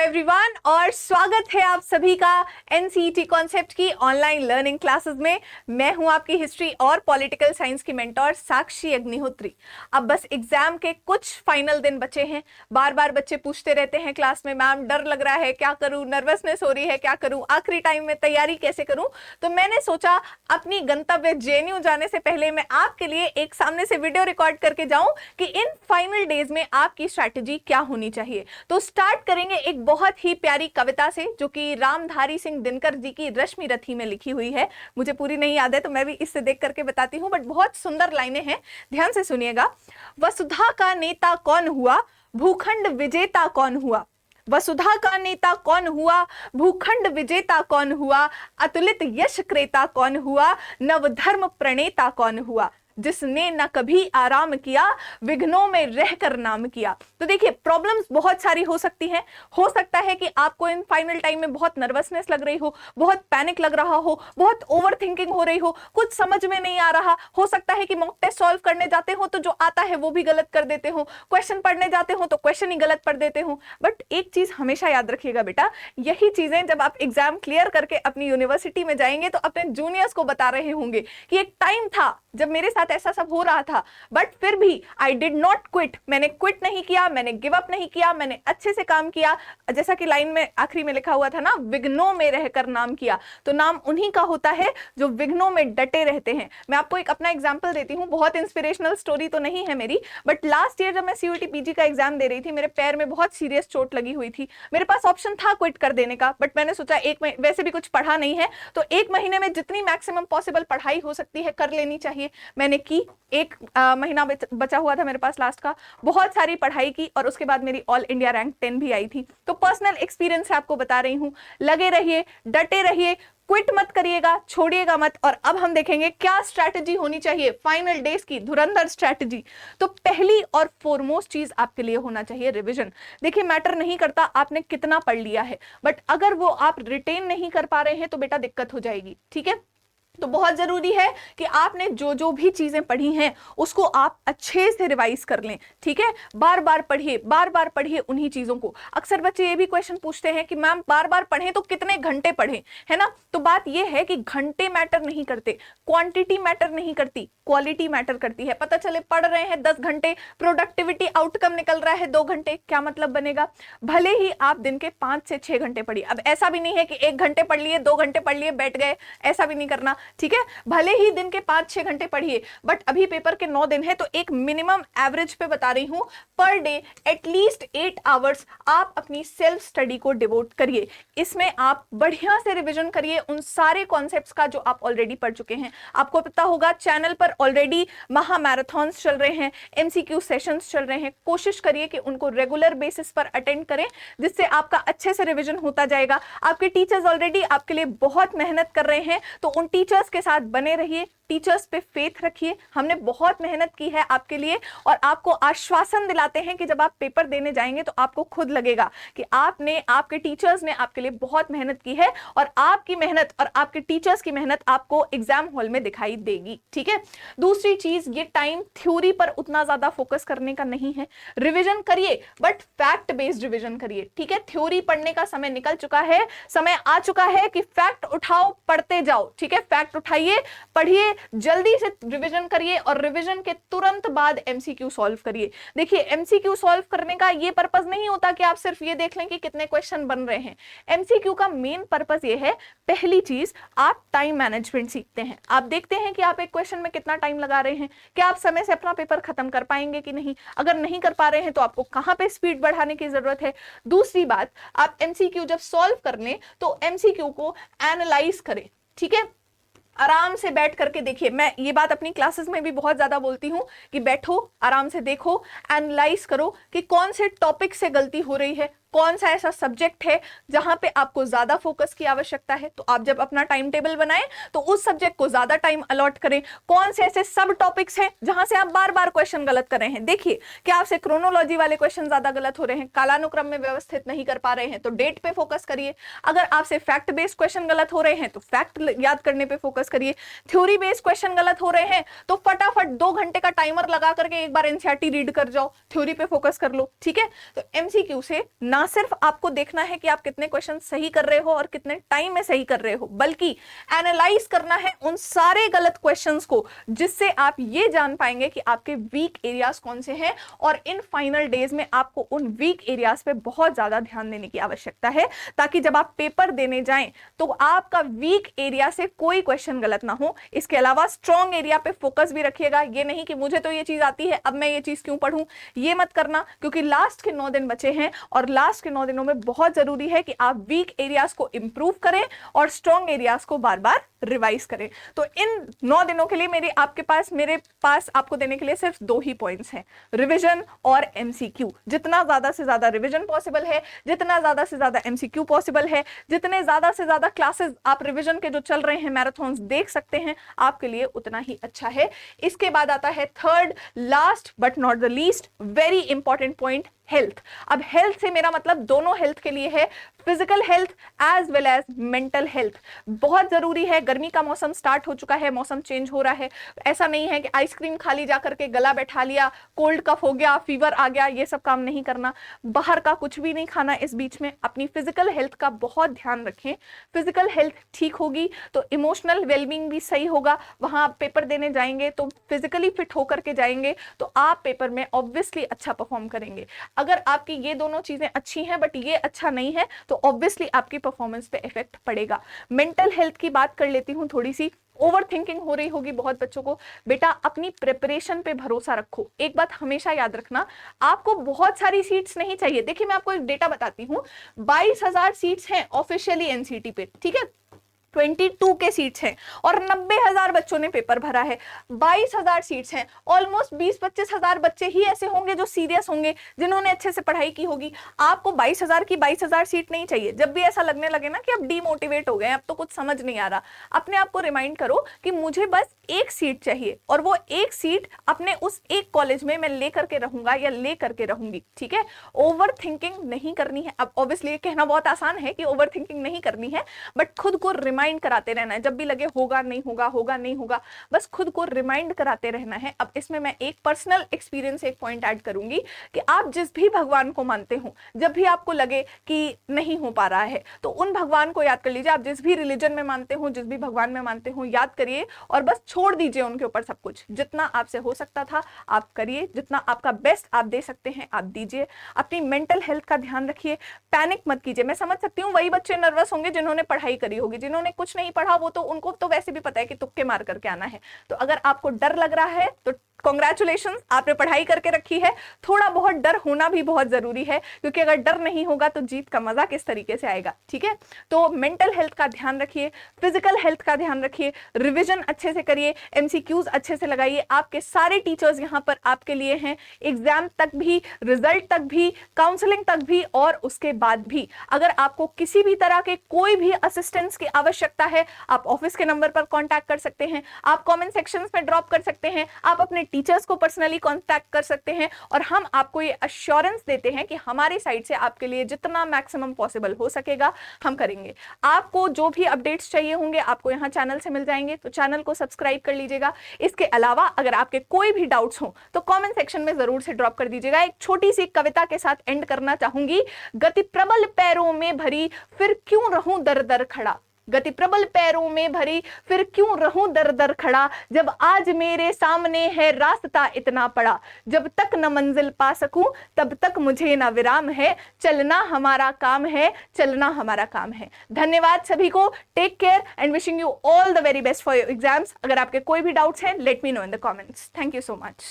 Everyone और स्वागत है आप सभी का एनसीईटी कॉन्सेप्ट की ऑनलाइन लर्निंग क्लासेस में। मैं हूं आपकी हिस्ट्री और पॉलिटिकल साइंस की मेंटोर साक्षी अग्निहोत्री। अब बस एग्जाम के कुछ फाइनल दिन बचे हैं। बार बार बच्चे पूछते रहते हैं क्लास में, मैम डर लग रहा है, क्या करूं, नर्वसनेस हो रही है, क्या करूं, आखिरी टाइम में तैयारी कैसे करूं। तो मैंने सोचा अपनी गंतव्य जेएनयू जाने से पहले मैं आपके लिए एक सामने से वीडियो रिकॉर्ड करके जाऊं कि इन फाइनल डेज में आपकी स्ट्रैटेजी क्या होनी चाहिए। तो स्टार्ट करेंगे एक बहुत ही प्यारी कविता से जो कि रामधारी सिंह दिनकर जी की रश्मि रथी में लिखी हुई है। मुझे पूरी नहीं याद है तो मैं भी इससे देख करके बताती हूं, बट बहुत सुंदर लाइनें हैं, ध्यान से सुनिएगा। वसुधा का नेता कौन हुआ, भूखंड विजेता कौन हुआ। वसुधा का नेता कौन हुआ, भूखंड विजेता कौन हुआ, अतुलित यश क्रेता कौन हुआ, नवधर्म प्रणेता कौन हुआ, जिसने न कभी आराम किया, विघ्नों में रहकर नाम किया। तो देखिए प्रॉब्लम्स बहुत सारी हो सकती हैं। हो सकता है कि आपको इन फाइनल टाइम में बहुत नर्वसनेस लग रही हो, बहुत पैनिक लग रहा हो, बहुत ओवर थिंकिंग हो रही हो, कुछ समझ में नहीं आ रहा। हो सकता है कि मॉक टेस्ट सॉल्व करने जाते हो तो जो आता है वो भी गलत कर देते हो, क्वेश्चन पढ़ने जाते हो तो क्वेश्चन ही गलत पढ़ देते हो। बट एक चीज हमेशा याद रखिएगा बेटा, यही चीजें जब आप एग्जाम क्लियर करके अपनी यूनिवर्सिटी में जाएंगे तो अपने जूनियर्स को बता रहे होंगे कि एक टाइम था जब मेरे साथ ऐसा सब हो रहा था, बट फिर भी आई डिड नॉट क्विट। मैंने क्विट नहीं किया, मैंने गिव अप नहीं किया, मैंने अच्छे से काम किया। जैसा कि लाइन में आखिरी में लिखा हुआ था ना, विघ्नों में रहकर नाम किया। तो नाम उन्हीं का होता है जो विघ्नों में डटे रहते हैं। मैं आपको एक अपना एग्जांपल देती हूँ, बहुत इंस्पिरेशनल स्टोरी तो नहीं है मेरी, बट लास्ट ईयर जब मैं सीयूटी पीजी का एग्जाम दे रही थी, मेरे पैर में बहुत सीरियस चोट लगी हुई थी। मेरे पास ऑप्शन था क्विट कर देने का, बट मैंने सोचा वैसे भी कुछ पढ़ा नहीं है तो एक महीने में जितनी मैक्सिमम पॉसिबल पढ़ाई हो सकती है कर लेनी चाहिए। मैंने की, एक महीना बचा हुआ था मेरे पास लास्ट का, बहुत सारी पढ़ाई की और उसके बाद मेरी ऑल इंडिया रैंक 10 भी आई थी। तो पर्सनल एक्सपीरियंस से आपको बता रही हूं, लगे रहिए, डटे रहिए, क्विट मत करिएगा, छोड़िएगा मत। और अब हम देखेंगे क्या स्ट्रैटेजी होनी चाहिए फाइनल डेज की, धुरंधर स्ट्रैटेजी। तो पहली और फॉरमोस्ट चीज आपके लिए होना चाहिए रिवीजन। देखिए मैटर नहीं करता आपने कितना पढ़ लिया है, बट अगर वो आप रिटेन नहीं कर पा रहे हैं तो बेटा दिक्कत हो जाएगी। ठीक है, तो बहुत जरूरी है कि आपने जो जो भी चीजें पढ़ी हैं उसको आप अच्छे से रिवाइज कर लें। ठीक है, बार बार पढ़िए, बार बार पढ़िए उन्हीं चीजों को। अक्सर बच्चे ये भी क्वेश्चन पूछते हैं कि मैम बार बार पढ़ें तो कितने घंटे पढ़ें, है ना। तो बात ये है कि घंटे मैटर नहीं करते, क्वांटिटी मैटर नहीं करती, क्वालिटी मैटर करती है। पता चले पढ़ रहे हैं 10 घंटे, प्रोडक्टिविटी आउटकम निकल रहा है 2 घंटे, क्या मतलब बनेगा। भले ही आप दिन के 5 से 6 घंटे पढ़िए। अब ऐसा भी नहीं है कि 1 घंटे पढ़ लिए, 2 घंटे पढ़ लिए, बैठ गए, ऐसा भी नहीं करना। ठीक है, भले ही दिन के 5-6 घंटे पढ़िए, बट अभी पेपर के 9 दिन है तो एक मिनिमम एवरेज पे बता रही हूं, पर डे एटलीस्ट 8 आवर्स आप अपनी सेल्फ स्टडी को डिवोट करिए। इसमें आप बढ़िया से रिवीजन करिए उन सारे कॉन्सेप्ट्स का जो आप ऑलरेडी पढ़ चुके हैं। आपको पता होगा चैनल पर ऑलरेडी महा मैराथन्स चल रहे हैं, एमसीक्यू सेशंस चल रहे हैं। कोशिश करिए कि उनको रेगुलर बेसिस पर अटेंड करें, जिससे आपका अच्छे से रिवीजन होता जाएगा। आपके टीचर्स ऑलरेडी आपके लिए बहुत मेहनत कर रहे हैं, तो उन टीचर्स के साथ बने रहिए, टीचर्स पे फेथ रखिए। हमने बहुत मेहनत की है आपके लिए और आपको आश्वासन दिलाते हैं कि जब आप पेपर देने जाएंगे तो आपको खुद लगेगा कि आपके टीचर्स ने आपके लिए बहुत मेहनत की है और आपकी मेहनत और आपके टीचर्स की मेहनत आपको एग्जाम हॉल में दिखाई देगी। ठीक है, दूसरी चीज, ये टाइम थ्योरी पर उतना ज्यादा फोकस करने का नहीं है। रिविजन करिए बट फैक्ट बेस्ड रिविजन करिए। ठीक है, थ्योरी पढ़ने का समय निकल चुका है, समय आ चुका है कि फैक्ट उठाओ, पढ़ते जाओ। ठीक है, फैक्ट उठाइए, पढ़िए, जल्दी से रिवीजन करिए और रिवीजन के तुरंत बाद एमसीक्यू सॉल्व करिए। देखिए एमसीक्यू सॉल्व करने का ये पर्पस नहीं होता कि आप सिर्फ ये देख लें कि कितने क्वेश्चन बन रहे हैं। एमसीक्यू का मेन पर्पस ये है, पहली चीज आप टाइम मैनेजमेंट सीखते हैं। आप देखते हैं कि आप एक क्वेश्चन में कितना टाइम लगा रहे हैं, क्या आप समय से अपना पेपर खत्म कर पाएंगे कि नहीं। अगर नहीं कर पा रहे हैं तो आपको कहां पे स्पीड बढ़ाने की जरूरत है। दूसरी बात, आप एमसीक्यू जब सॉल्व कर लें तो एमसीक्यू को एनालाइज करें। ठीक है, आराम से बैठ करके देखिए। मैं ये बात अपनी क्लासेस में भी बहुत ज्यादा बोलती हूं कि बैठो, आराम से देखो, एनालाइज करो कि कौन से टॉपिक से गलती हो रही है, कौन सा ऐसा सब्जेक्ट है जहां पे आपको ज्यादा फोकस की आवश्यकता है। तो आप जब अपना टाइम टेबल बनाएं तो उस सब्जेक्ट को ज्यादा टाइम अलॉट करें। कौन से ऐसे सब टॉपिक्स हैं जहां से आप बार बार क्वेश्चन गलत कर रहे हैं। देखिए कि आपसे क्रोनोलॉजी वाले क्वेश्चन ज्यादा गलत हो रहे हैं, कालानुक्रम में व्यवस्थित नहीं कर पा रहे हैं तो डेट पे फोकस करिए। अगर आपसे फैक्ट बेस्ड क्वेश्चन गलत हो रहे हैं तो फैक्ट याद करने पे फोकस फोकस करिए। थ्योरी बेस्ड क्वेश्चन गलत हो रहे हैं तो फटाफट 2 घंटे का टाइमर लगा करके एक बार एनसीईआरटी रीड कर जाओ, थ्योरी पे फोकस कर लो, ठीक है। तो एमसीक्यू से ना सिर्फ आपको देखना है कि आप कितने क्वेश्चन सही कर रहे हो और कितने टाइम में सही कर रहे हो, बल्कि एनालाइज करना है उन सारे गलत क्वेश्चंस को, जिससे आप ये जान पाएंगे कि आपके वीक एरियाज कौन से हैं, और इन फाइनल डेज में आपको उन वीक एरियाज पे बहुत ज्यादा ध्यान देने की आवश्यकता है, ताकि जब आप पेपर देने जाएं तो आपका वीक एरिया से कोई क्वेश्चन गलत ना हो। इसके अलावा स्ट्रॉन्ग एरिया पे फोकस भी रखिएगा। ये नहीं कि मुझे तो ये चीज आती है, अब मैं ये चीज क्यों पढ़ूं, ये मत करना, क्योंकि लास्ट के 9 दिन बचे हैं और लास्ट के 9 दिनों में बहुत जरूरी है कि आप वीक एरियाज को इंप्रूव करें और स्ट्रॉन्ग एरियाज को बार बार रिवाइज करें। तो इन 9 दिनों के लिए मेरे पास आपको देने के लिए सिर्फ 2 ही पॉइंट्स हैं, रिवीजन और एमसीक्यू। जितना ज्यादा से ज्यादा रिवीजन पॉसिबल है, जितना ज्यादा से ज्यादा एमसीक्यू पॉसिबल है, जितने ज्यादा से ज्यादा क्लासेस आप रिवीजन के जो चल रहे हैं मैराथन्स देख सकते हैं, आपके लिए उतना ही अच्छा है। इसके बाद आता है third, last but not the least, very important point, health. अब हेल्थ से मेरा मतलब दोनों हेल्थ के लिए है, physical health as well as mental health. बहुत जरूरी है, गर्मी का मौसम स्टार्ट हो चुका है, मौसम चेंज हो रहा है। ऐसा नहीं है कि आइसक्रीम खा ली जाकर के गला बैठा लिया, कोल्ड कफ हो गया, फीवर आ गया, ये सब काम नहीं करना। बाहर का कुछ भी नहीं खाना इस बीच में। अपनी फिजिकल हेल्थ का बहुत ध्यान रखें। फिजिकल हेल्थ ठीक होगी तो इमोशनल वेलबींग भी सही होगा। वहां आप पेपर देने जाएंगे तो फिजिकली फिट होकर के जाएंगे तो आप पेपर में ऑब्वियसली अच्छा परफॉर्म करेंगे। अगर आपकी ये दोनों चीजें अच्छी हैं बट ये अच्छा नहीं है तो ऑब्वियसली आपकी परफॉर्मेंस पे इफेक्ट पड़ेगा। मेंटल हेल्थ की बात कर लेती हूं थोड़ी सी। ओवर थिंकिंग हो रही होगी बहुत बच्चों को, बेटा अपनी प्रिपरेशन पे भरोसा रखो। एक बात हमेशा याद रखना, आपको बहुत सारी सीट्स नहीं चाहिए। देखिए मैं आपको एक डेटा बताती हूँ, 22,000 सीट्स हैं ऑफिशियली एनसीईटी पे, ठीक है, 22 के सीट्स हैं और 90,000 बच्चों ने पेपर भरा है। 22,000 सीट्स हैं, ऑलमोस्ट 20-25 हजार बच्चे ही ऐसे होंगे जो सीरियस होंगे, जिन्होंने अच्छे से पढ़ाई की होगी। आपको 22,000 की 22,000 सीट नहीं चाहिए। जब भी ऐसा लगने लगे ना कि अब डीमोटिवेट हो गए, अब तो कुछ समझ नहीं आ रहा, अपने आप को रिमाइंड करो कि मुझे बस एक सीट चाहिए और वो एक सीट अपने उस एक कॉलेज में मैं लेकर के रहूंगा या लेकर के रहूंगी, ठीक है। ओवर थिंकिंग नहीं करनी है। अब ऑब्वियसली कहना बहुत आसान है कि ओवर थिंकिंग नहीं करनी है, बट खुद को रिमाइंड कराते रहना है। जब भी लगे होगा नहीं होगा, होगा नहीं होगा, बस खुद को रिमाइंड कराते रहना है। अब इसमें मैं एक पर्सनल एक्सपीरियंस एक पॉइंट ऐड करूंगी कि आप जिस भी भगवान को मानते हो, जब भी आपको लगे कि नहीं हो पा रहा है तो उन भगवान को याद कर लीजिए। आप जिस भी रिलीजन में मानते हो, जिस भी भगवान में मानते हो, याद करिए और बस छोड़ दीजिए उनके ऊपर सब कुछ। जितना आपसे हो सकता था आप करिए, जितना आपका बेस्ट आप दे सकते हैं आप दीजिए। अपनी मेंटल हेल्थ का ध्यान रखिए, पैनिक मत कीजिए। मैं समझ सकती हूँ वही बच्चे नर्वस होंगे जिन्होंने पढ़ाई करी होगी, जिन्होंने कुछ नहीं पढ़ा वो तो उनको तो वैसे भी पता है कि तुक्के मार करके आना है। तो अगर आपको डर लग रहा है तो कॉन्ग्रेचुलेशंस, आपने पढ़ाई करके रखी है। थोड़ा बहुत डर होना भी बहुत जरूरी है, क्योंकि अगर डर नहीं होगा तो जीत का मजा किस तरीके से आएगा, ठीक है। तो मेंटल हेल्थ का ध्यान रखिए, फिजिकल हेल्थ का ध्यान रखिए, रिवीजन अच्छे से करिए, एमसीक्यूज अच्छे से लगाइए। आपके सारे टीचर्स यहाँ पर आपके लिए हैं, एग्जाम तक भी, रिजल्ट तक भी, काउंसलिंग तक भी और उसके बाद भी। अगर आपको किसी भी तरह के कोई भी असिस्टेंस की आवश्यकता है, आप ऑफिस के नंबर पर कॉन्टैक्ट कर सकते हैं, आप कमेंट सेक्शंस में ड्रॉप कर सकते हैं, आप अपने टीचर्स को पर्सनली कांटेक्ट कर सकते हैं और हम आपको ये अश्योरेंस देते हैं कि हमारी साइड से आपके लिए जितना मैक्सिमम पॉसिबल हो सकेगा हम करेंगे। आपको जो भी अपडेट्स चाहिए होंगे आपको यहाँ चैनल से मिल जाएंगे, तो चैनल को सब्सक्राइब कर लीजिएगा। इसके अलावा अगर आपके कोई भी डाउट्स हो तो कमेंट सेक्शन में जरूर से ड्रॉप कर दीजिएगा। एक छोटी सी कविता के साथ एंड करना चाहूंगी। गति प्रबल पैरों में भरी फिर क्यों रहूं दर दर खड़ा, गति प्रबल पैरों में भरी फिर क्यों रहूं दर दर खड़ा, जब आज मेरे सामने है रास्ता इतना पड़ा, जब तक न मंजिल पा सकूं तब तक मुझे ना विराम है, चलना हमारा काम है, चलना हमारा काम है। धन्यवाद सभी को, take care and wishing you all the very best for your exams. अगर आपके कोई भी डाउट्स हैं let me know in the comments. Thank you so much.